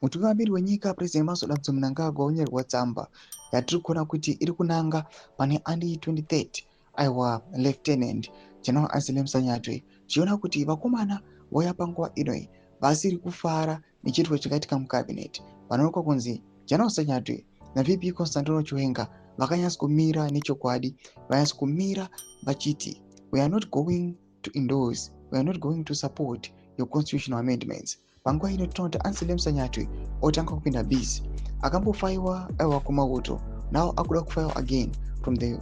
Mutungamiri wenyika President Emmerson Mnangagwa wonyerwa tsamba yatiri kuona kuti iri kunanga pane under 23 aiwa Lieutenant General Anselm Sanyatwe. Tichiona kuti vakomana vauya panguva inoi vasiri kufara nechirwere chakaitika mucabinet. Panoonekwa kunzi General Sanyatwe naVP Constantino Chiwenga vakanyatsokumira nechokwadi, vanyatsokumira vachiti we are not going to endorse, we are not going to support your constitutional amendments. Panguva ino tinoona kuti Anselm Sanyatwe otanga kupinda bisi akambofaiwa aiwa kumauto, now akuda kufaiwa again from the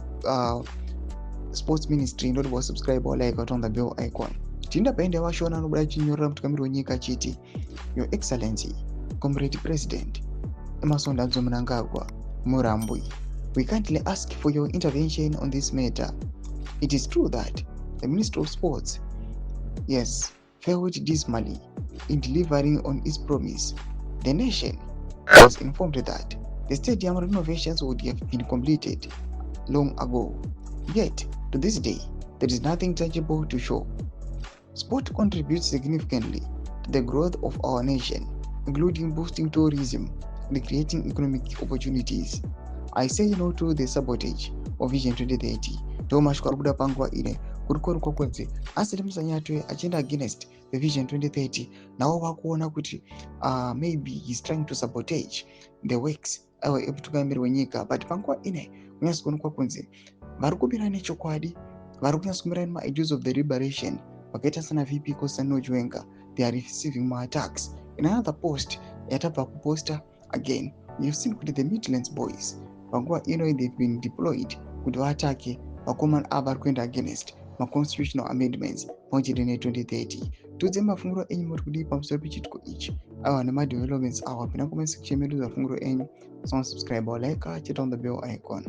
sports ministry. Ndoti wa subscribe like on the bell icon. Tinda paende washona anobuda chinyorera mutungamiri wenyika chiti Your Excellency Comrade President Emmerson Mnangagwa Murambwe, we kindly ask for your intervention on this matter. It is true that the Minister of Sports, yes, failed dismally in delivering on its promise. The nation was informed that the stadium renovations would have been completed long ago. Yet, to this day, there is nothing tangible to show. Sport contributes significantly to the growth of our nation, including boosting tourism and creating economic opportunities. I say no to the sabotage of Vision 2030. Tomashwa kubuda panguva ine kurikorukwa kwenze Anselm Sanyatwe achienda against the Vision 2030. Nao vakuona kuti maybe he's trying to sabotage the works aiwa emutungamiri wenyika, but panguva ine kunyatsokuonekwa kunzi vari kubira nechokwadi, vari kunyatsokumira maideas of the liberation vakaita sana VP Constantino Chiwenga. They are receiving more attacks. In another post yatabva kuposta again, you've seen kuti the Midlands boys panguva ino they've been deployed kuti vaatake vakomana ava vari kuenda against constitutional amendments pamwechete ne2030. Tudze mafungiro enyu muri kudii pamusoro pechitiko ichi aiwa nemadevelopments awa. Pinda comment section medu mafungiro enyu, subscribe or like, cheta on the bell icon.